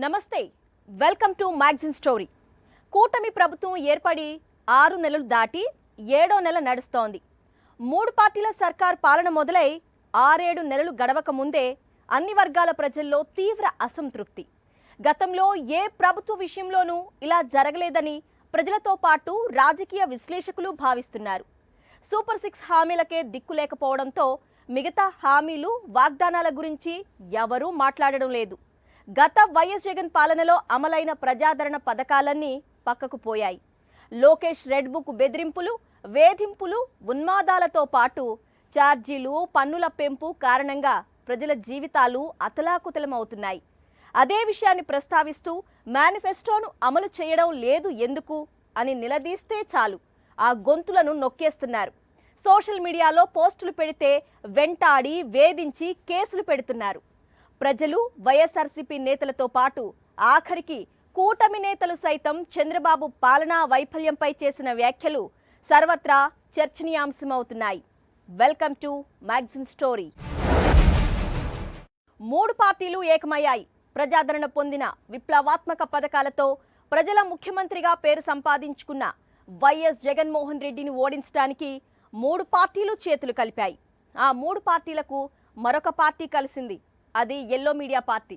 నమస్తే, welcome to magazine story. కూటమి ప్రభుత్వం ఏర్పడి 6 నెలలు దాటి 7వ నెల నడుస్తోంది. 3 పార్టీల సర్కార్ పాలన మొదలై 6-7 నెలలు గడవక ముందే అన్ని వర్గాల ప్రజల్లో తీవ్ర అసంతృప్తి. గతంలో ఏ ప్రభుత్వ విషయంలోనూ ఇలా జరగలేదని ప్రజలతో పాటు రాజకీయ విశ్లేషకులు భావిస్తున్నారు. సూపర్ 6 హామీలకే దిక్కు లేకపోవడంతో మిగతా హామీలు, వాగ్దానాల గురించి ఎవరూ మాట్లాడడం లేదు. గత వైఎస్ జగన్ పాలనలో అమలైన ప్రజాదరణ పథకాలన్నీ పక్కకు పోయాయి. లోకేష్ రెడ్ బుక్ బెదిరింపులు, వేధింపులు, ఉన్మాదాలతో పాటు ఛార్జీలు, పన్నుల పెంపు కారణంగా ప్రజల జీవితాలు అతలాకుతలమవుతున్నాయి. అదే విషయాన్ని ప్రస్తావిస్తూ మేనిఫెస్టోను అమలు చేయడం లేదు ఎందుకు అని నిలదీస్తే చాలు ఆ గొంతులను నొక్కేస్తున్నారు. సోషల్ మీడియాలో పోస్టులు పెడితే వెంటాడి వేధించి కేసులు పెడుతున్నారు. ప్రజలు, వైఎస్ఆర్సీపీ నేతలతో పాటు ఆఖరికి కూటమి నేతలు సైతం చంద్రబాబు పాలనా వైఫల్యంపై చేసిన వ్యాఖ్యలు సర్వత్రా చర్చనీయాంశమవుతున్నాయి. Welcome to magazine story. 3 పార్టీలు ఏకమయ్యాయి. ప్రజాదరణ పొందిన విప్లవాత్మక పథకాలతో ప్రజల ముఖ్యమంత్రిగా పేరు సంపాదించుకున్న వైఎస్ జగన్మోహన్ రెడ్డిని ఓడించడానికి 3 పార్టీలు చేతులు కలిపాయి. ఆ 3 పార్టీలకు మరొక పార్టీ కలిసింది. అది ఎల్లో మీడియా పార్టీ.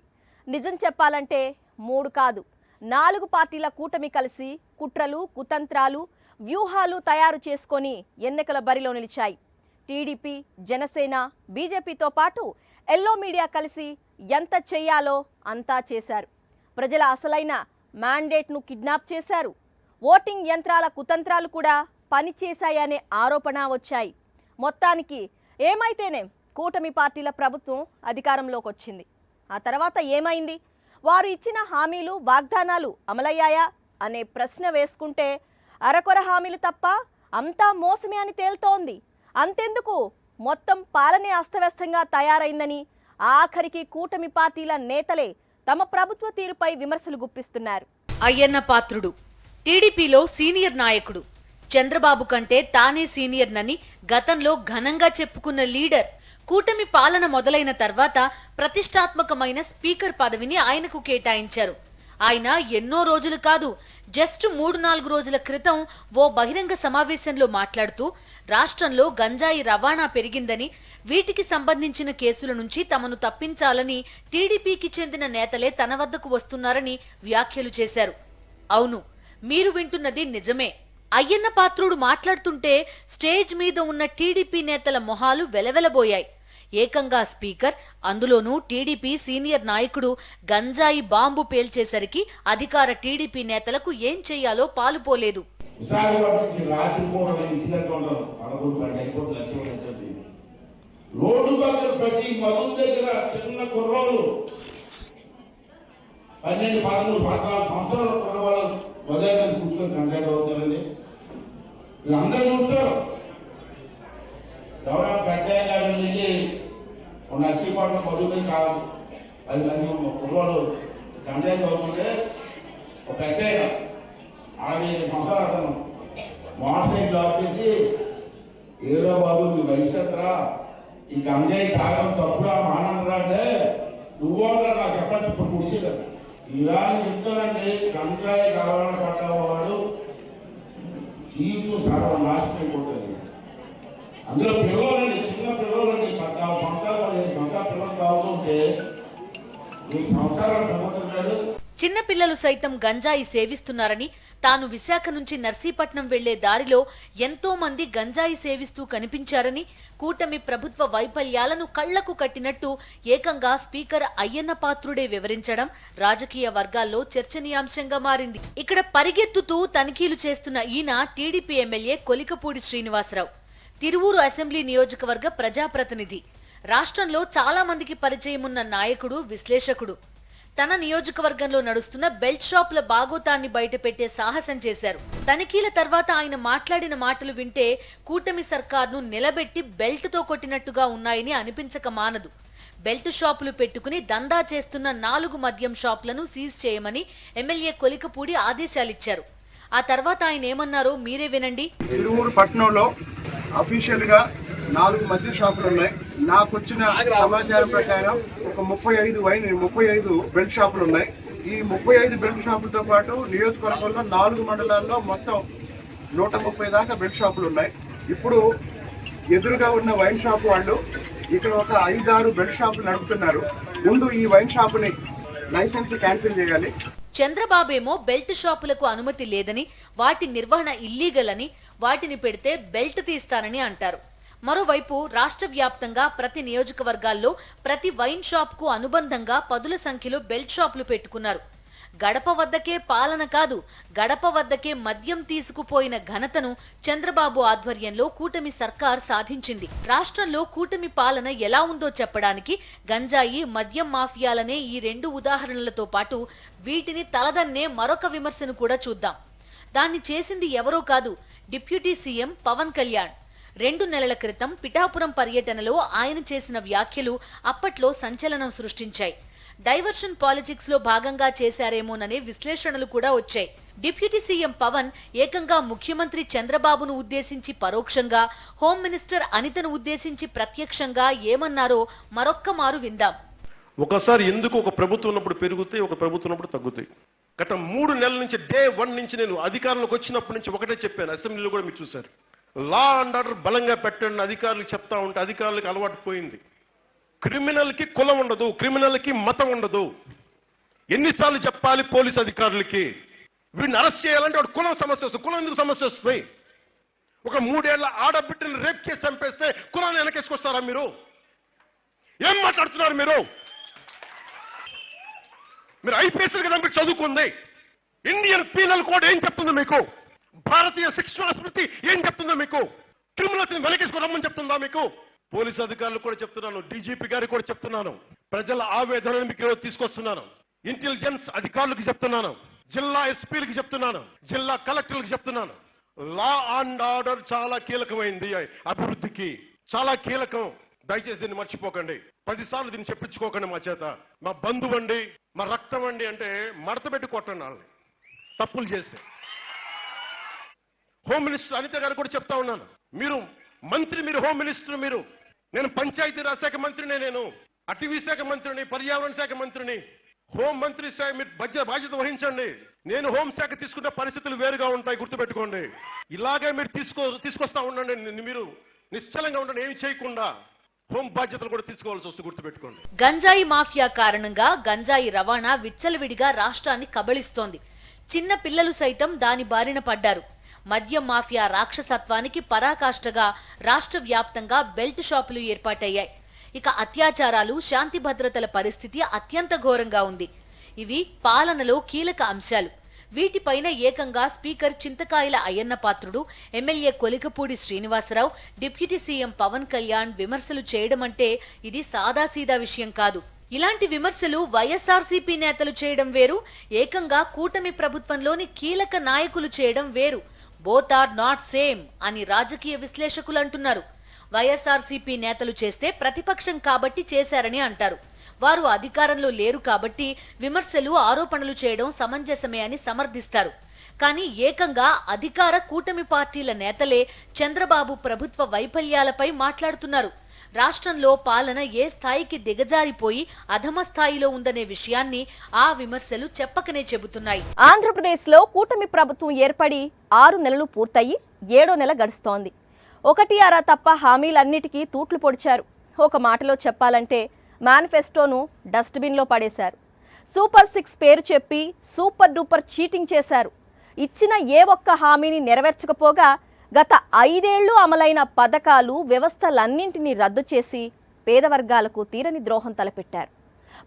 నిజం చెప్పాలంటే 3 కాదు, 4 పార్టీల కూటమి కలిసి కుట్రలు, కుతంత్రాలు, వ్యూహాలు తయారు చేసుకొని ఎన్నికల బరిలో నిలిచాయి. టీడీపీ, జనసేన, బీజేపీతో పాటు ఎల్లో మీడియా కలిసి ఎంత చెయ్యాలో అంతా చేశారు. ప్రజల అసలైన మ్యాండేట్ను కిడ్నాప్ చేశారు. ఓటింగ్ యంత్రాల కుతంత్రాలు కూడా పనిచేశాయనే ఆరోపణ వచ్చాయి. మొత్తానికి ఏమైతేనే కూటమి పార్టీల ప్రభుత్వం అధికారంలోకి వచ్చింది. ఆ తర్వాత ఏమైంది? వారు ఇచ్చిన హామీలు, వాగ్దానాలు అమలయ్యాయా అనే ప్రశ్న వేసుకుంటే అరకొర హామీలు తప్ప అంతా మోసమే అని తేల్తోంది. అంతెందుకు, మొత్తం పాలనే అస్తవ్యస్తంగా తయారైందని ఆఖరికి కూటమి పార్టీల నేతలే తమ ప్రభుత్వ తీరుపై విమర్శలు గుప్పిస్తున్నారు. అయ్యన్న పాత్రుడు టీడీపీలో సీనియర్ నాయకుడు. చంద్రబాబు కంటే తానే సీనియర్ నని గతంలో ఘనంగా చెప్పుకున్న లీడర్ కూటమి పాలన మొదలైన తర్వాత ప్రతిష్టాత్మకమైన స్పీకర్ పదవిని ఆయనకు కేటాయించారు. ఆయన ఎన్నో రోజులు కాదు, జస్ట్ 3-4 రోజుల క్రితం ఓ బహిరంగ సమావేశంలో మాట్లాడుతూ రాష్ట్రంలో గంజాయి రవాణా పెరిగిందని, వీటికి సంబంధించిన కేసుల నుంచి తమను తప్పించాలని టీడీపీకి చెందిన నేతలే తన వద్దకు వస్తున్నారని వ్యాఖ్యలు చేశారు. అవును, మీరు వింటున్నది నిజమే. అయ్యన్న పాత్రుడు మాట్లాడుతుంటే స్టేజ్ మీద ఉన్న టీడీపీ నేతల మొహాలు వెలవెలబోయాయి. ఏకంగా స్పీకర్, అందులోనూ టీడీపీ సీనియర్ నాయకుడు గంజాయి బాంబు పేల్చేసరికి అధికార టీడీపీ నేతలకు ఏం చెయ్యాలో పాలుపోలేదు. రోడ్డు పక్కన ప్రతి మధు దగ్గర చిన్న కుర్రోలు 12-13-14 సంవత్సరాల కుర్రవాళ్ళు మొదటి కూర్చొని గంజాయి అవుతారండి. వీళ్ళందరూ చూస్తారు. ఎవరైనా పెద్ద వెళ్ళి నర్సీపాటు మధుదే కాదు, అది కుర్రోడు గంజాయి అవుతుంటే ఒక పెద్ద 65 సంవత్సరాలు అతను మోటార్ సైకిల్ ఆపేసి, ఏదో బాబు మీ వయసురా, ఈ గంజాయి తాగడం తప్పురా, మానంరా అంటే నువ్వురా నాకు చెప్పాల్సి ఇప్పుడు కుడిసేదట. ఇవాళ చెప్తానండి, గంజాయి కావాలని పడ్డవాడు జీవితం సర్వనాశనం అయిపోతుంది. అందులో పిల్లలండి, చిన్న పిల్లలండి, 14 సంవత్సరాలు 15 సంవత్సరాల పిల్లలు తాగుతుంటే ఈ సంవత్సరాలు ప్రభుత్వం చిన్న పిల్లలు సైతం గంజాయి సేవిస్తున్నారని, తాను విశాఖ నుంచి నర్సీపట్నం వెళ్లే దారిలో ఎంతో మంది గంజాయి సేవిస్తూ కనిపించారని, కూటమి ప్రభుత్వ వైఫల్యాలను కళ్లకు కట్టినట్టు ఏకంగా స్పీకర్ అయ్యన్న పాత్రుడే వివరించడం రాజకీయ వర్గాల్లో చర్చనీయాంశంగా మారింది. ఇక్కడ పరిగెత్తుతూ తనిఖీలు చేస్తున్న ఈయన TDP MLA Kolikapudi Srinivasarao, Tiruvuru assembly నియోజకవర్గ ప్రజాప్రతినిధి. రాష్ట్రంలో చాలా మందికి పరిచయం ఉన్న నాయకుడు, విశ్లేషకుడు. తన నియోజకవర్గంలో నడుస్తున్న బెల్ట్ షాపుల బాగోతాన్ని బయటపెట్టే సాహసం చేశారు. తనిఖీల తర్వాత ఆయన మాట్లాడిన మాటలు వింటే కూటమి సర్కార్ను నిలబెట్టి బెల్ట్తో కొట్టినట్టుగా ఉన్నాయని అనిపించక మానదు. బెల్ట్ షాపులు పెట్టుకుని దందా చేస్తున్న 4 మద్యం షాపులను సీజ్ చేయమని ఎమ్మెల్యే కొలికపూడి ఆదేశాలిచ్చారు. ఆ తర్వాత ఆయన ఏమన్నారో మీరే వినండి. తిరువూరు పట్టణంలో అఫీషియల్ గా 4 మద్య షాపులు ఉన్నాయి. నాకు వచ్చిన సమాచారం ప్రకారం ఒక 35 బెల్ట్ షాపులు ఉన్నాయి. ఈ 35 బెల్ట్ షాపులతో పాటు నియోజకవర్గంలో 4 మండలాల్లో మొత్తం 130 దాకా బెల్ట్ షాపులు ఉన్నాయి. ఇప్పుడు ఎదురుగా ఉన్న వైన్ షాప్ వాళ్ళు ఇక్కడ ఒక 5-6 బెల్ట్ షాపులు నడుపుతున్నారు. ముందు ఈ వైన్ షాపుని లైసెన్స్ క్యాన్సిల్ చేయాలి. చంద్రబాబేమో బెల్ట్ షాపులకు అనుమతి లేదని, వాటి నిర్వహణ ఇల్లీగల్ అని, వాటిని పెడితే బెల్ట్ తీస్తానని అంటారు. మరోవైపు రాష్ట్ర వ్యాప్తంగా ప్రతి నియోజకవర్గాల్లో ప్రతి వైన్ షాప్ కు అనుబంధంగా పదుల సంఖ్యలో బెల్ట్ షాపులు పెట్టుకున్నారు. గడప వద్దకే పాలన కాదు, గడప వద్దకే మద్యం తీసుకుపోయిన ఘనతను చంద్రబాబు ఆధ్వర్యంలో కూటమి సర్కార్ సాధించింది. రాష్ట్రంలో కూటమి పాలన ఎలా ఉందో చెప్పడానికి గంజాయి, మద్యం మాఫియాలనే ఈ 2 ఉదాహరణలతో పాటు వీటిని తలదన్నే మరొక విమర్శను కూడా చూద్దాం. దాన్ని చేసింది ఎవరో కాదు, డిప్యూటీ సీఎం పవన్ కళ్యాణ్. 2 నెలల క్రితం పిఠాపురం పర్యటనలో ఆయన చేసిన వ్యాఖ్యలు అప్పట్లో సంచలనం సృష్టించాయి. డైవర్షన్ పాలిటిక్స్ లో భాగంగా చేశారేమోననే విశ్లేషణలు కూడా వచ్చాయి. డిప్యూటీ సీఎం పవన్ ఏకంగా ముఖ్యమంత్రి చంద్రబాబును ఉద్దేశించి పరోక్షంగా, హోమ్ మినిస్టర్ అనితను ఉద్దేశించి ప్రత్యక్షంగా ఏమన్నారో మరొక్క మారు విందాం. ఒకసారి ఎందుకు ఒక ప్రభుత్వం ఉన్నప్పుడు పెరుగుతాయి, ఒక ప్రభుత్వం ఉన్నప్పుడు తగ్గుతాయి. గత 3 నెలల నుంచి డే 1 నుంచి నేను అధికారంలోకి వచ్చినప్పటి నుంచి ఒకటే చెప్పాను, అసెంబ్లీలో కూడా మీరు చూశారు. లా అండ్ ఆర్డర్ బలంగా పెట్టండి అధికారులకు చెప్తా ఉంటే అధికారులకు అలవాటు పోయింది. క్రిమినల్ కి కులం ఉండదు, క్రిమినల్ కి మతం ఉండదు. ఎన్నిసార్లు చెప్పాలి పోలీస్ అధికారులకి? వీడిని అరెస్ట్ చేయాలంటే వాడు కులం సమస్య వస్తుంది. కులం ఎందుకు సమస్య వస్తుంది? ఒక 3 ఏళ్ల ఆడబిడ్డని రేప్ చేసి చంపేస్తే కులాన్ని వెనకేసుకొస్తారా మీరు? ఏం మాట్లాడుతున్నారు మీరు? మీరు ఐపీఎస్ కదా మీరు చదువుకుంది. ఇండియన్ పీనల్ కోడ్ ఏం చెప్తుందో మీకు? భారతీయ శిక్షణ స్మృతి ఏం చెప్తుందో మీకు? క్రిమినల్స్ ని వెనకేసుకు రమ్మని చెప్తుందా మీకు? పోలీసు అధికారులు కూడా చెప్తున్నాను, డీజీపీ గారికి కూడా చెప్తున్నాను, ప్రజల ఆవేదనను మీకు తీసుకొస్తున్నాను. ఇంటెలిజెన్స్ అధికారులకు చెప్తున్నాను, జిల్లా ఎస్పీలకు చెప్తున్నాను, జిల్లా కలెక్టర్లకు చెప్తున్నాను. లా అండ్ ఆర్డర్ చాలా కీలకమైంది అభివృద్ధికి, చాలా కీలకం. దయచేసి దీన్ని మర్చిపోకండి. 10 సార్లు దీన్ని చెప్పించుకోకండి మా చేత. మా బంధువు అండి, మా రక్తం అండి అంటే మడత పెట్టి కొట్టండి వాళ్ళని తప్పులు చేస్తే. హోమ్ మినిస్టర్ అనిత గారు కూడా చెప్తా ఉన్నాను, మీరు మంత్రి, మీరు హోమ్ మినిస్టర్, మీరు. నేను పంచాయతీరాజ్ శాఖ మంత్రిని, నేను అటవీ శాఖ మంత్రిని, పర్యావరణ శాఖ మంత్రిని. హోం మంత్రి శాఖ మీరు బాధ్యత వహించండి. నేను హోంశాఖ తీసుకున్న పరిస్థితులు వేరుగా ఉంటాయి, గుర్తుపెట్టుకోండి. ఇలాగే మీరు తీసుకొస్తా ఉండండి. మీరు నిశ్చలంగా ఉండండి, ఏమి చేయకుండా. హోం బాధ్యతలు కూడా తీసుకోవాల్సి వస్తుంది, గుర్తుపెట్టుకోండి. గంజాయి మాఫియా కారణంగా గంజాయి రవాణా విచ్చలవిడిగా రాష్ట్రాన్ని కబళిస్తోంది. చిన్న పిల్లలు సైతం దాని బారిన పడ్డారు. మద్యం మాఫియా రాక్షసత్వానికి పరాకాష్ఠగా రాష్ట్ర వ్యాప్తంగా బెల్ట్ షాపులు ఏర్పాటయ్యాయి. ఇక అత్యాచారాలు, శాంతి భద్రతల పరిస్థితి అత్యంత ఘోరంగా ఉంది. ఇవి పాలనలో కీలక అంశాలు. వీటిపైన ఏకంగా speaker Chintakayala Ayyanna Patrudu, MLA Kolikapudi Srinivasarao, deputy CM Pawan Kalyan విమర్శలు చేయడమంటే ఇది సాదాసీదా విషయం కాదు. ఇలాంటి విమర్శలు వైఎస్ఆర్సీపీ నేతలు చేయడం వేరు, ఏకంగా కూటమి ప్రభుత్వంలోని కీలక నాయకులు చేయడం వేరు. బోత్ ఆర్ నాట్ సేమ్ అని రాజకీయ విశ్లేషకులు అంటున్నారు. వైఎస్ఆర్సీపీ నేతలు చేస్తే ప్రతిపక్షం కాబట్టి చేశారని అంటారు. వారు అధికారంలో లేరు కాబట్టి విమర్శలు, ఆరోపణలు చేయడం సమంజసమే అని సమర్థిస్తారు. కానీ ఏకంగా అధికార కూటమి పార్టీల నేతలే చంద్రబాబు ప్రభుత్వ వైఫల్యాలపై మాట్లాడుతున్నారు. రాష్ట్రంలో పాలన ఏ స్థాయికి దిగజారిపోయి అధమ స్థాయిలో ఉందనే విషయాన్ని ఆ విమర్శలు చెప్పకనే చెబుతున్నాయి. ఆంధ్రప్రదేశ్లో కూటమి ప్రభుత్వం ఏర్పడి 6 నెలలు పూర్తయి 7వ నెల గడుస్తోంది. 1 తప్ప హామీలన్నిటికీ తూట్లు పొడిచారు. ఒక మాటలో చెప్పాలంటే మేనిఫెస్టోను డస్ట్బిన్లో పడేశారు. సూపర్ 6 పేరు చెప్పి సూపర్ డూపర్ చీటింగ్ చేశారు. ఇచ్చిన ఏ ఒక్క హామీని నెరవేర్చకపోగా గత 5 ఏళ్లు అమలైన పథకాలు, వ్యవస్థలన్నింటినీ రద్దు చేసి పేద వర్గాలకు తీరని ద్రోహం తలపెట్టారు.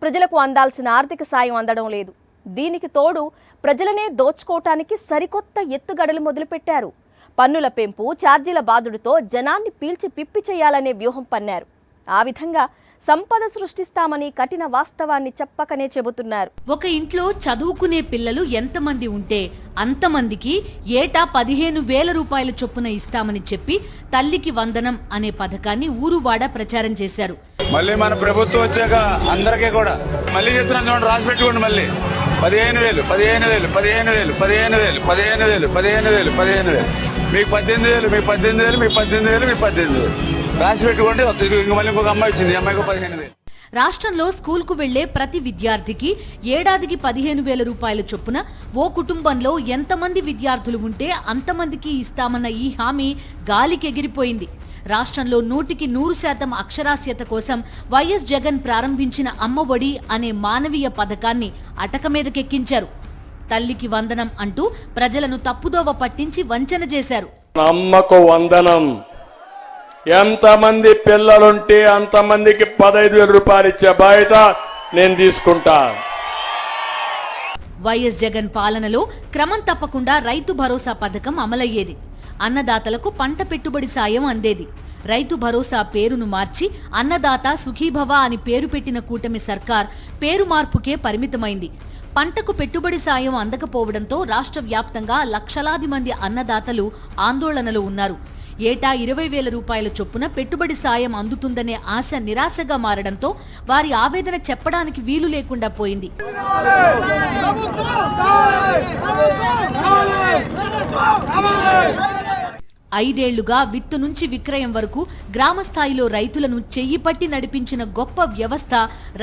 ప్రజలకు అందాల్సిన ఆర్థిక సాయం అందడం లేదు. దీనికి తోడు ప్రజలనే దోచుకోవటానికి సరికొత్త ఎత్తుగడలు మొదలుపెట్టారు. పన్నుల పెంపు, ఛార్జీల బాదుడుతో జనాన్ని పీల్చి పిప్పి చేయాలనే వ్యూహం పన్నారు. ఆ విధంగా సంపద సృష్టిస్తామని కఠిన వాస్తవాన్ని చెప్పకనే చెబుతున్నారు. ఒక ఇంట్లో చదువుకునే పిల్లలు ఎంతమంది ఉంటే అంతమందికి ఏటా 15,000 రూపాయల చొప్పున ఇస్తామని చెప్పి తల్లికి వందనం అనే పథకాన్ని ఊరువాడ ప్రచారం చేశారు. మళ్ళీ మన ప్రభుత్వం వచ్చాక అందరికీ కూడా మళ్ళీ చెప్తున్నాను చూడండి, రాసి పెట్టుకోండి. మళ్ళీ 15,000, 15,000, 15,000, 15,000, 15,000, 15,000, 15,000, మీకు 18,000, మీకు 18,000, మీకు 18,000, మీకు 18,000 రాసి పెట్టుకోండి. మళ్ళీ ఇంకొక అమ్మాయి వచ్చింది, అమ్మాయికి 15,000. రాష్ట్రంలో స్కూల్కు వెళ్లే ప్రతి విద్యార్థికి ఏడాదికి 15,000 రూపాయల చొప్పున ఓ కుటుంబంలో ఎంతమంది విద్యార్థులు ఉంటే అంతమందికి ఇస్తామన్న ఈ హామీ గాలికెగిరిపోయింది. రాష్ట్రంలో 100% అక్షరాస్యత కోసం వైఎస్ జగన్ ప్రారంభించిన అమ్మఒడి అనే మానవీయ పథకాన్ని అటకమీదకెక్కించారు. తల్లికి వందనం అంటూ ప్రజలను తప్పుదోవ పట్టించి వంచన చేశారు. అమ్మకు వందనం, ఎంతమంది పిల్లలుంటే అంతమందికి 15,000 రూపాయలు ఇచ్చే బాధ్యత నేను తీసుకుంటా. వైఎస్ జగన్ పాలనలో క్రమం తప్పకుండా రైతు భరోసా పథకం అమలయ్యేది. అన్నదాతలకు పంట పెట్టుబడి సాయం అందేది. రైతు భరోసా పేరును మార్చి అన్నదాత సుఖీభవ అని పేరు పెట్టిన కూటమి సర్కార్ పేరు మార్పుకే పరిమితమైంది. పంటకు పెట్టుబడి సాయం అందకపోవడంతో రాష్ట్ర వ్యాప్తంగా లక్షలాది మంది అన్నదాతలు ఆందోళనలో ఉన్నారు. ఏటా 20,000 రూపాయల చొప్పున పెట్టుబడి సాయం అందుతుందనే ఆశ నిరాశగా మారడంతో వారి ఆవేదన చెప్పడానికి వీలు లేకుండా పోయింది. ఐదేళ్లుగా విత్తు నుంచి విక్రయం వరకు గ్రామ స్థాయిలో రైతులను చెయ్యి పట్టి నడిపించిన గొప్ప వ్యవస్థ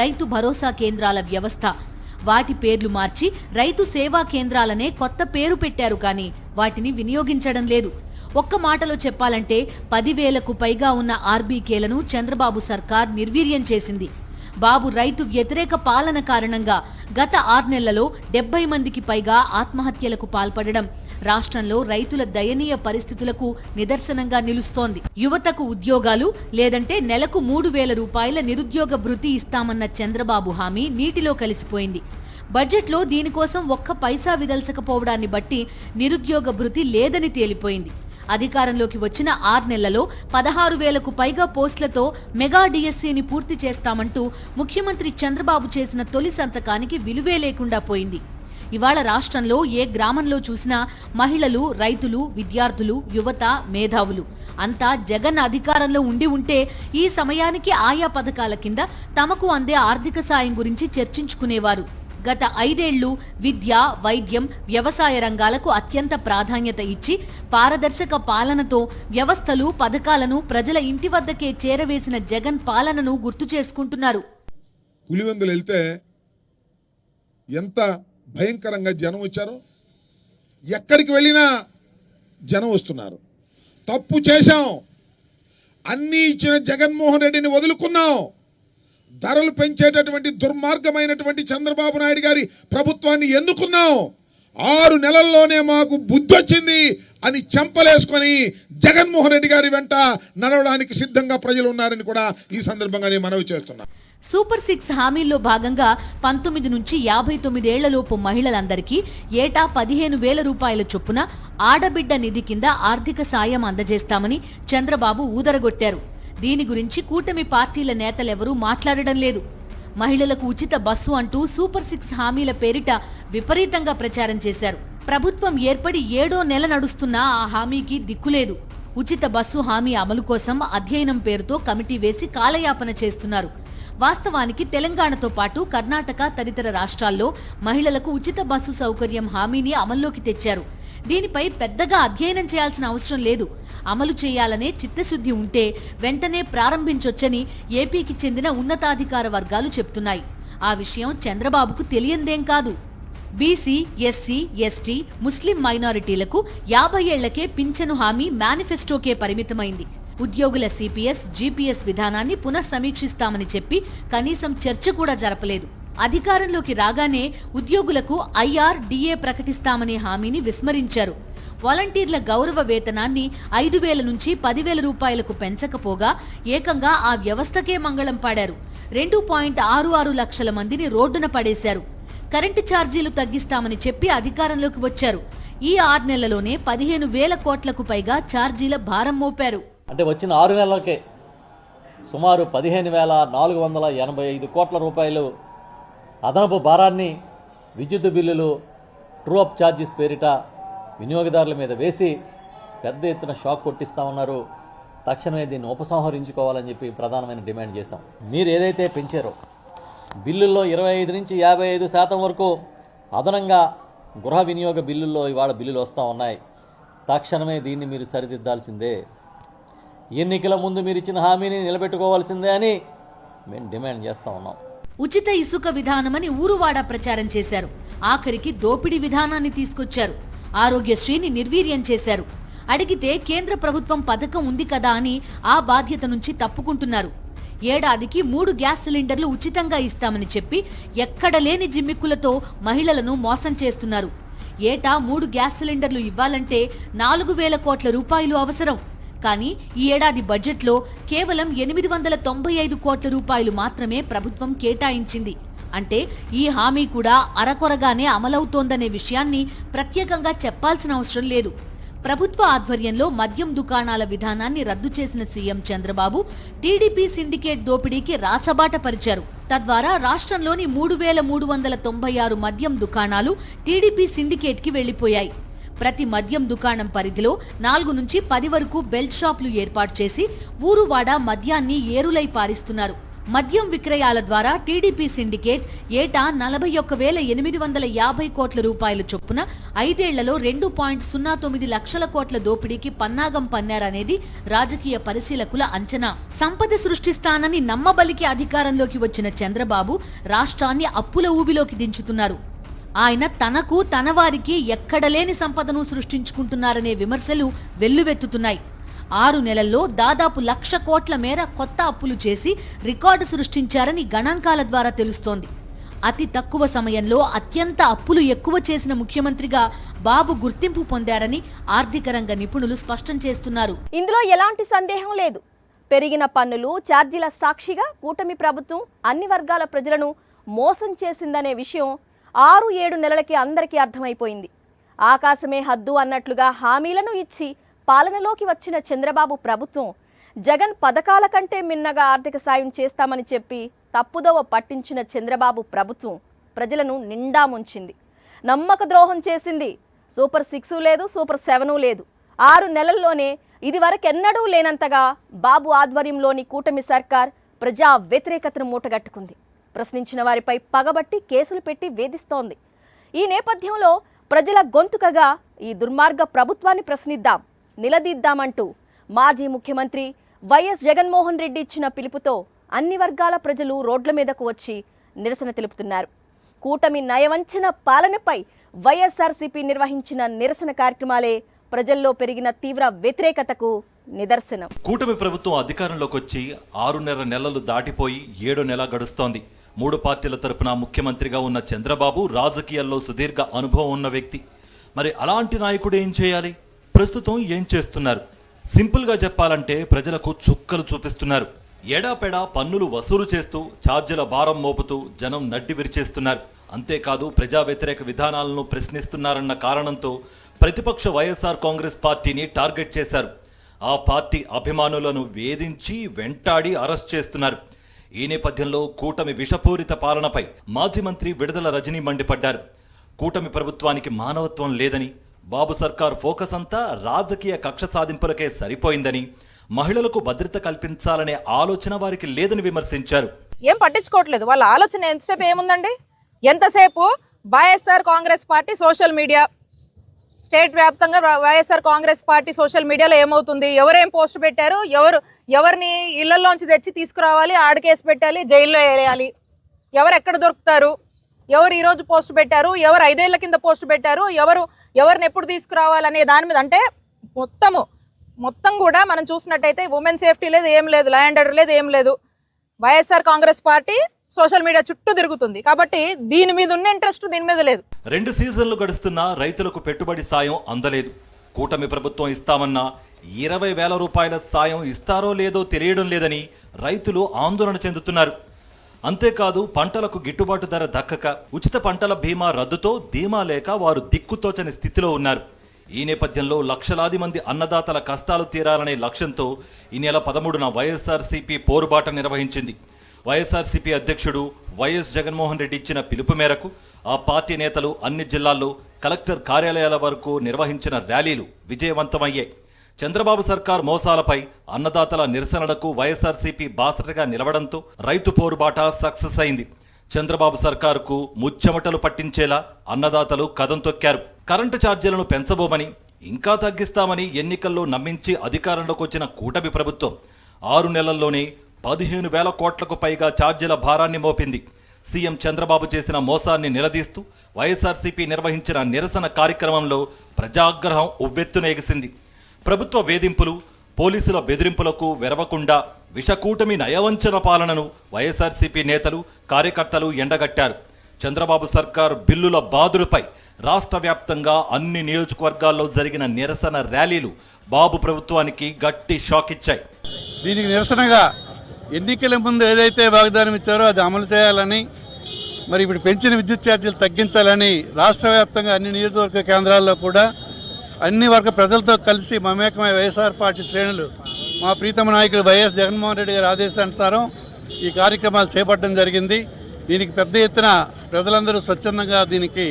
రైతు భరోసా కేంద్రాల వ్యవస్థ. వాటి పేర్లు మార్చి రైతు సేవా కేంద్రాలనే కొత్త పేరు పెట్టారు, కానీ వాటిని వినియోగించడం లేదు. ఒక్క మాటలో చెప్పాలంటే 10,000కు పైగా ఉన్న ఆర్బీకేలను చంద్రబాబు సర్కార్ నిర్వీర్యం చేసింది. బాబు రైతు వ్యతిరేక పాలన కారణంగా గత 6 నెలలలో 70 మందికి పైగా ఆత్మహత్యలకు పాల్పడడం రాష్ట్రంలో రైతుల దయనీయ పరిస్థితులకు నిదర్శనంగా నిలుస్తోంది. యువతకు ఉద్యోగాలు లేదంటే నెలకు 3,000 రూపాయల నిరుద్యోగ భృతి ఇస్తామన్న చంద్రబాబు హామీ నీటిలో కలిసిపోయింది. బడ్జెట్లో దీనికోసం ఒక్క పైసా విదల్చకపోవడాన్ని బట్టి నిరుద్యోగ భృతి లేదని తేలిపోయింది. అధికారంలోకి వచ్చిన 6 నెలలలో 16,000కు పైగా పోస్టులతో మెగా డిఎస్సీని పూర్తి చేస్తామంటూ ముఖ్యమంత్రి చంద్రబాబు చేసిన తొలి సంతకానికి విలువే లేకుండా పోయింది. ఇవాళ రాష్ట్రంలో ఏ గ్రామంలో చూసినా మహిళలు, రైతులు, విద్యార్థులు, యువత, మేధావులు అంతా జగన్ అధికారంలో ఉంటే ఈ సమయానికి ఆయా పథకాల కింద తమకు అందే ఆర్థిక సాయం గురించి చర్చించుకునేవారు. గత 5 ఏళ్లు విద్య, వైద్యం, వ్యవసాయ రంగాలకు అత్యంత ప్రాధాన్యత ఇచ్చి పారదర్శక పాలనతో వ్యవస్థలు, పథకాలను ప్రజల ఇంటి వద్దకే చేరవేసిన జగన్ పాలనను గుర్తు చేసుకుంటున్నారు. పులివెందులు వెళ్తే ఎంత భయంకరంగా జనం వచ్చారో, ఎక్కడికి వెళ్ళినా జనం వస్తున్నారు. తప్పు చేశాం, అన్నీ ఇచ్చిన జగన్మోహన్ రెడ్డిని వదులుకున్నాం. ధరలు పెంచేటటువంటి దుర్మార్గమైనటువంటి చంద్రబాబు నాయుడు గారి ప్రభుత్వాన్ని ఎన్నుకున్నాం. 6 నెలల్లోనే మాకు బుద్ధి వచ్చింది అని చెంపలేసుకొని జగన్మోహన్ రెడ్డి గారి వెంట నడవడానికి సిద్ధంగా ప్రజలు ఉన్నారని కూడా ఈ సందర్భంగా నేను మనవి చేస్తున్నా. సూపర్ 6 హామీల్లో భాగంగా 19 నుంచి 59 ఏళ్లలోపు మహిళలందరికీ ఏటా 15,000 రూపాయల చొప్పున ఆడబిడ్డ నిధి కింద ఆర్థిక సాయం అందజేస్తామని చంద్రబాబు ఊదరగొట్టారు. దీని గురించి కూటమి పార్టీల నేతలెవరూ మాట్లాడడం లేదు. మహిళలకు ఉచిత బస్సు అంటూ సూపర్ 6 హామీల పేరిట విపరీతంగా ప్రచారం చేశారు. ప్రభుత్వం ఏర్పడి 7వ నెల నడుస్తున్నా ఆ హామీకి దిక్కులేదు. ఉచిత బస్సు హామీ అమలు కోసం అధ్యయనం పేరుతో కమిటీ వేసి కాలయాపన చేస్తున్నారు. వాస్తవానికి తెలంగాణతో పాటు కర్ణాటక తదితర రాష్ట్రాల్లో మహిళలకు ఉచిత బస్సు సౌకర్యం హామీని అమల్లోకి తెచ్చారు. దీనిపై పెద్దగా అధ్యయనం చేయాల్సిన అవసరం లేదు. అమలు చేయాలనే చిత్తశుద్ధి ఉంటే వెంటనే ప్రారంభించొచ్చని ఏపీకి చెందిన ఉన్నతాధికార వర్గాలు చెప్తున్నాయి. ఆ విషయం చంద్రబాబుకు తెలియందేం కాదు. బీసీ, ఎస్సీ, ఎస్టీ, ముస్లిం మైనారిటీలకు 50 ఏళ్లకే పింఛను హామీ మేనిఫెస్టోకే పరిమితమైంది. ఉద్యోగుల సిపిఎస్, జీపీఎస్ విధానాన్ని పునఃసమీక్షిస్తామని చెప్పి కనీసం చర్చ కూడా జరపలేదు. అధికారంలోకి రాగానే ఉద్యోగులకు ఐఆర్, డిఏ ప్రకటిస్తామనే హామీని విస్మరించారు. వాలంటీర్ల గౌరవ వేతనాన్ని 5,000 నుంచి 10,000 రూపాయలకు పెంచకపోగా ఏకంగా ఆ వ్యవస్థకే మంగళం పాడారు. 2.66 లక్షల మందిని రోడ్డున పడేశారు. కరెంటు ఛార్జీలు తగ్గిస్తామని చెప్పి అధికారంలోకి వచ్చారు. ఈ 6 నెలలోనే 15,000 కోట్లకు పైగా ఛార్జీల భారం మోపారు. అంటే వచ్చిన 6 నెలలకే సుమారు 15,485 కోట్ల రూపాయలు అదనపు భారాన్ని విద్యుత్ బిల్లులు, ట్రూ అప్ ఛార్జెస్ పేరిట వినియోగదారుల మీద వేసి పెద్ద ఎత్తున షాక్ కొట్టిస్తా ఉన్నారు. తక్షణమే దీన్ని ఉపసంహరించుకోవాలని చెప్పి ప్రధానమైన డిమాండ్ చేశాం. మీరు ఏదైతే పెంచారో బిల్లుల్లో 25 నుంచి 55% వరకు అదనంగా గృహ వినియోగ బిల్లుల్లో ఇవాళ బిల్లులు వస్తూ ఉన్నాయి. తక్షణమే దీన్ని మీరు సరిదిద్దాల్సిందే. ఎన్నికల ముందు మీరు ఇచ్చిన హామీని నిలబెట్టుకోవాల్సిందే అని మేము డిమాండ్ చేస్తూ ఉన్నాం. ఉచిత ఇసుక విధానమని ఊరువాడ ప్రచారం చేశారు. ఆఖరికి దోపిడీ విధానాన్ని తీసుకొచ్చారు. ఆరోగ్యశ్రీని నిర్వీర్యం చేశారు. అడిగితే కేంద్ర ప్రభుత్వం పథకం ఉంది కదా అని ఆ బాధ్యత నుంచి తప్పుకుంటున్నారు. ఏడాదికి 3 గ్యాస్ సిలిండర్లు ఉచితంగా ఇస్తామని చెప్పి ఎక్కడ లేని జిమ్మిక్కులతో మహిళలను మోసం చేస్తున్నారు. ఏటా 3 గ్యాస్ సిలిండర్లు ఇవ్వాలంటే 4,000 కోట్ల రూపాయలు అవసరం. కానీ ఈ ఏడాది బడ్జెట్లో కేవలం 895 కోట్ల రూపాయలు మాత్రమే ప్రభుత్వం కేటాయించింది. అంటే ఈ హామీ కూడా అరకొరగానే అమలవుతోందనే విషయాన్ని ప్రత్యేకంగా చెప్పాల్సిన అవసరం లేదు. ప్రభుత్వ ఆధ్వర్యంలో మద్యం దుకాణాల విధానాన్ని రద్దు చేసిన సీఎం చంద్రబాబు టీడీపీ సిండికేట్ దోపిడీకి రాచబాట పరిచారు. తద్వారా రాష్ట్రంలోని 3,396 మద్యం దుకాణాలు టీడీపీ సిండికేట్కి వెళ్లిపోయాయి. ప్రతి మద్యం దుకాణం పరిధిలో 4 నుంచి 10 వరకు బెల్ట్ షాపులు ఏర్పాటు చేసి ఊరువాడ మద్యాన్ని ఏరులై పారిస్తున్నారు. మద్యం విక్రయాల ద్వారా టీడీపీ సిండికేట్ ఏటా 41,850 కోట్ల రూపాయల చొప్పున 5 ఏళ్లలో 2.09 లక్షల కోట్ల దోపిడీకి పన్నాగం పన్నారనేది రాజకీయ పరిశీలకుల అంచనా. సంపద సృష్టిస్తానని నమ్మబలికి అధికారంలోకి వచ్చిన చంద్రబాబు రాష్ట్రాన్ని అప్పుల ఊబిలోకి దించుతున్నారు. ఆయన తనకు తన వారికి ఎక్కడలేని సంపదను సృష్టించుకుంటున్నారనే విమర్శలు వెల్లువెత్తుతున్నాయి. 6 నెలల్లో దాదాపు 1,00,000 కోట్ల మేర కొత్త అప్పులు చేసి రికార్డు సృష్టించారని గణాంకాల ద్వారా తెలుస్తోంది. అతి తక్కువ సమయంలో అత్యంత అప్పులు ఎక్కువ చేసిన ముఖ్యమంత్రిగా బాబు గుర్తింపు పొందారని ఆర్థిక రంగ నిపుణులు స్పష్టం చేస్తున్నారు. ఇందులో ఎలాంటి సందేహం లేదు. పెరిగిన పన్నులు, ఛార్జీల సాక్షిగా కూటమి ప్రభుత్వం అన్ని వర్గాల ప్రజలను మోసం చేసిందనే విషయం 6-7 నెలలకి అందరికీ అర్థమైపోయింది. ఆకాశమే హద్దు అన్నట్లుగా హామీలను ఇచ్చి పాలనలోకి వచ్చిన చంద్రబాబు ప్రభుత్వం జగన్ పథకాల కంటే మిన్నగా ఆర్థిక సాయం చేస్తామని చెప్పి తప్పుదోవ పట్టించిన చంద్రబాబు ప్రభుత్వం ప్రజలను నిండా ముంచింది. నమ్మక ద్రోహం చేసింది. సూపర్ 6 లేదు, సూపర్ 7 లేదు. 6 నెలల్లోనే ఇదివరకెన్నడూ లేనంతగా బాబు ఆధ్వర్యంలోని కూటమి సర్కార్ ప్రజా వ్యతిరేకతను మూటగట్టుకుంది. ప్రశ్నించిన వారిపై పగబట్టి కేసులు పెట్టి వేధిస్తోంది. ఈ నేపథ్యంలో ప్రజల గొంతుకగా ఈ దుర్మార్గ ప్రభుత్వాన్ని ప్రశ్నిద్దాం, నిలదీద్దామంటూ మాజీ ముఖ్యమంత్రి వైఎస్ జగన్మోహన్ రెడ్డి ఇచ్చిన పిలుపుతో అన్ని వర్గాల ప్రజలు రోడ్ల మీదకు వచ్చి నిరసన తెలుపుతున్నారు. కూటమి నయవంచన పాలనపై వైఎస్ఆర్సీపీ నిర్వహించిన నిరసన కార్యక్రమాలే ప్రజల్లో పెరిగిన తీవ్ర వ్యతిరేకతకు నిదర్శనం. కూటమి ప్రభుత్వం అధికారంలోకి వచ్చి 6.5 నెలలు దాటిపోయి 7వ నెల గడుస్తోంది. 3 పార్టీల తరపున ముఖ్యమంత్రిగా ఉన్న చంద్రబాబు రాజకీయాల్లో సుదీర్ఘ అనుభవం ఉన్న వ్యక్తి. మరి అలాంటి నాయకుడు ఏం చేయాలి? ప్రస్తుతం ఏం చేస్తున్నారు? సింపుల్గా చెప్పాలంటే ప్రజలకు చుక్కలు చూపిస్తున్నారు. ఎడాపెడా పన్నులు వసూలు చేస్తూ ఛార్జీల భారం మోపుతూ జనం నడ్డి విరిచేస్తున్నారు. అంతేకాదు ప్రజా వ్యతిరేక విధానాలను ప్రశ్నిస్తున్నారన్న కారణంతో ప్రతిపక్ష వైఎస్ఆర్ కాంగ్రెస్ పార్టీని టార్గెట్ చేశారు. ఆ పార్టీ అభిమానులను వేధించి వెంటాడి అరెస్ట్ చేస్తున్నారు. ఈ నేపథ్యంలో కూటమి విషపూరిత పాలనపై మాజీ మంత్రి విడుదల రజనీ మండిపడ్డారు. కూటమి ప్రభుత్వానికి మానవత్వం లేదని, బాబు సర్కార్ ఫోకస్ అంతా రాజకీయ కక్ష సాధింపులకే సరిపోయిందని, మహిళలకు భద్రత కల్పించాలనే ఆలోచన వారికి లేదని విమర్శించారు. ఏం పట్టించుకోవట్లేదు. వాళ్ళ ఆలోచన ఎంతసేపు ఏముందండి? ఎంతసేపు YSR Congress party social media, state వ్యాప్తంగా వైఎస్ఆర్ కాంగ్రెస్ పార్టీ సోషల్ మీడియాలో ఏమవుతుంది, ఎవరేం పోస్ట్ పెట్టారు, ఎవరిని ఇళ్లలోంచి తెచ్చి తీసుకురావాలి, ఆడకేసి పెట్టాలి, జైల్లో వేయాలి, ఎవరు ఎక్కడ దొరుకుతారు, ఎవరు ఈరోజు పోస్ట్ పెట్టారు, ఎవరు 5 ఏళ్ల కింద పోస్ట్ పెట్టారు, ఎవరిని ఎప్పుడు తీసుకురావాలనే దాని మీద, అంటే మొత్తం కూడా మనం చూసినట్టయితే ఉమెన్ సేఫ్టీ లేదు, ఏం లేదు, లా అండ్ ఆర్డర్ లేదు, ఏం లేదు. YSR Congress party social media చుట్టూ తిరుగుతుంది. కాబట్టి దీని మీద ఉన్న ఇంట్రెస్ట్ దీని మీద లేదు. 2 సీజన్లు గడుస్తున్నా రైతులకు పెట్టుబడి సాయం అందలేదు. కూటమి ప్రభుత్వం ఇస్తామన్నా 20,000 రూపాయల సాయం ఇస్తారో లేదో తెలియడం లేదని రైతులు ఆందోళన చెందుతున్నారు. అంతేకాదు పంటలకు గిట్టుబాటు ధర దక్కక ఉచిత పంటల బీమా రద్దుతో ధీమా లేక వారు దిక్కుతోచని స్థితిలో ఉన్నారు. ఈ నేపథ్యంలో లక్షలాది మంది అన్నదాతల కష్టాలు తీరాలనే లక్ష్యంతో ఈ నెల 13న వైఎస్ఆర్సీపీ పోరుబాట నిర్వహించింది. వైఎస్ఆర్సీపీ అధ్యక్షుడు వైఎస్ జగన్మోహన్ రెడ్డి ఇచ్చిన పిలుపు మేరకు ఆ పార్టీ నేతలు అన్ని జిల్లాల్లో కలెక్టర్ కార్యాలయాల వరకు నిర్వహించిన ర్యాలీలు విజయవంతమయ్యాయి. చంద్రబాబు సర్కార్ మోసాలపై అన్నదాతల నిరసనలకు వైఎస్ఆర్సీపీ బాసటగా నిలవడంతో రైతు పోరుబాట సక్సెస్ అయింది. చంద్రబాబు సర్కారుకు ముచ్చెమటలు పట్టించేలా అన్నదాతలు కదం తొక్కారు. కరెంటు ఛార్జీలను పెంచబోమని, ఇంకా తగ్గిస్తామని ఎన్నికల్లో నమ్మించి అధికారంలోకి వచ్చిన కూటమి ప్రభుత్వం 6 నెలల్లోనే 15,000 కోట్లకు పైగా ఛార్జీల భారాన్ని మోపింది. సీఎం చంద్రబాబు చేసిన మోసాన్ని నిలదీస్తూ వైఎస్ఆర్సీపీ నిర్వహించిన నిరసన కార్యక్రమంలో ప్రజాగ్రహం ఉవ్వెత్తున ఎగిసింది. ప్రభుత్వ వేధింపులు, పోలీసుల బెదిరింపులకు వెరవకుండా విషకూటమి నయవంచన పాలనను వైఎస్ఆర్సీపీ నేతలు, కార్యకర్తలు ఎండగట్టారు. చంద్రబాబు సర్కార్ బిల్లుల బాదులపై రాష్ట్ర వ్యాప్తంగా అన్ని నియోజకవర్గాల్లో జరిగిన నిరసన ర్యాలీలు బాబు ప్రభుత్వానికి గట్టి షాక్ ఇచ్చాయి. దీనికి నిరసనగా ఎన్నికల ముందు ఏదైతే వాగ్దానం ఇచ్చారో అది అమలు చేయాలని, మరి ఇప్పుడు పెంచిన విద్యుత్ ఛార్జీలు తగ్గించాలని రాష్ట్ర వ్యాప్తంగా అన్ని నియోజకవర్గ కేంద్రాల్లో కూడా అన్ని వర్గ ప్రజలతో కలిసి మమేకమై వైఎస్ఆర్ పార్టీ శ్రేణులు మా ప్రీతమ నాయకుడు వైఎస్ జగన్మోహన్ రెడ్డి గారి ఆదేశానుసారం ఈ కార్యక్రమాలు చేపట్టడం జరిగింది. దీనికి పెద్ద ఎత్తున ప్రజలందరూ స్వచ్ఛందంగా దీనికి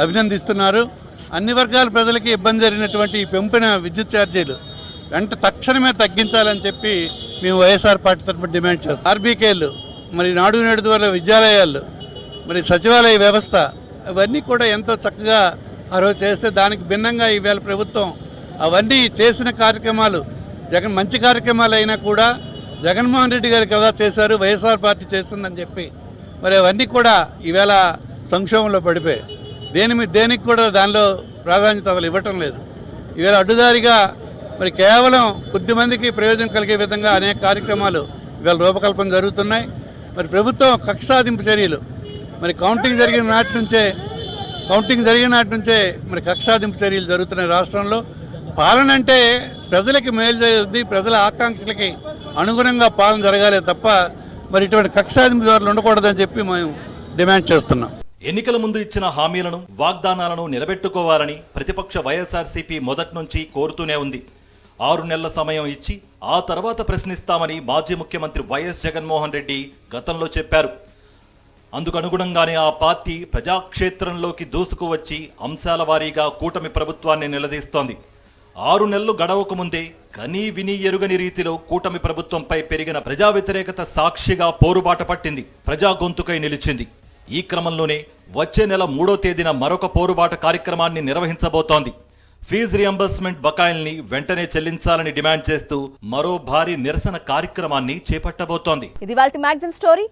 అభినందిస్తున్నారు. అన్ని వర్గాల ప్రజలకి ఇబ్బంది జరిగినటువంటి ఈ పెంపిన విద్యుత్ ఛార్జీలు తక్షణమే తగ్గించాలని చెప్పి మేము వైఎస్ఆర్ పార్టీ తరఫున డిమాండ్ చేస్తాం. ఆర్బీకేలు, మరి నాడు నేడు ద్వారా విద్యాలయాలు, మరి సచివాలయ వ్యవస్థ, అవన్నీ కూడా ఎంతో చక్కగా ఆ రోజు చేస్తే దానికి భిన్నంగా ఈవేళ ప్రభుత్వం అవన్నీ చేసిన కార్యక్రమాలు మంచి కార్యక్రమాలు అయినా కూడా జగన్మోహన్ రెడ్డి గారు కదా చేశారు, వైఎస్ఆర్ పార్టీ చేస్తుందని చెప్పి మరి అవన్నీ కూడా ఈవేళ సంక్షోభంలో పడిపోయాయి. దేనికి కూడా దానిలో ప్రాధాన్యత అసలు ఇవ్వటం లేదు. ఈవేళ అడ్డుదారిగా మరి కేవలం కొద్దిమందికి ప్రయోజనం కలిగే విధంగా అనేక కార్యక్రమాలు ఇవాళ రూపకల్పన జరుగుతున్నాయి. మరి ప్రభుత్వం కక్ష సాధింపు చర్యలు, మరి కౌంటింగ్ జరిగిన నాటి నుంచే మరి కక్ష సాధింపు చర్యలు జరుగుతున్నాయి రాష్ట్రంలో. పాలన అంటే ప్రజలకి మేలు చేస్తుంది, ప్రజల ఆకాంక్షలకి అనుగుణంగా పాలన జరగాలే తప్ప మరి ఇటువంటి కక్ష సాధింపు చర్యలు ఉండకూడదని చెప్పి మేము డిమాండ్ చేస్తున్నాం. ఎన్నికల ముందు ఇచ్చిన హామీలను, వాగ్దానాలను నిలబెట్టుకోవాలని ప్రతిపక్ష వైఎస్ఆర్సీపీ మొదటి నుంచి కోరుతూనే ఉంది. 6 నెలల సమయం ఇచ్చి ఆ తర్వాత ప్రశ్నిస్తామని మాజీ ముఖ్యమంత్రి వైఎస్ జగన్మోహన్ రెడ్డి గతంలో చెప్పారు. అందుకు అనుగుణంగానే ఆ పార్టీ ప్రజాక్షేత్రంలోకి దూసుకువచ్చి అంశాల వారీగా కూటమి ప్రభుత్వాన్ని నిలదీస్తోంది. 6 నెలలు గడవక ముందే కనీ విని ఎరుగని రీతిలో కూటమి ప్రభుత్వంపై పెరిగిన ప్రజా వ్యతిరేకత సాక్షిగా పోరుబాట పట్టింది, ప్రజా గొంతుకై నిలిచింది. ఈ క్రమంలోనే వచ్చే నెల 3వ తేదీన మరొక పోరుబాట కార్యక్రమాన్ని నిర్వహించబోతోంది. ఫీజు రియంబర్స్మెంట్ బకాయిల్ని వెంటనే చెల్లించాలని డిమాండ్ చేస్తూ మరో భారీ నిరసన కార్యక్రమాన్ని చేపట్టబోతోంది. ఇది వాల్టి మ్యాగజైన్ స్టోరీ.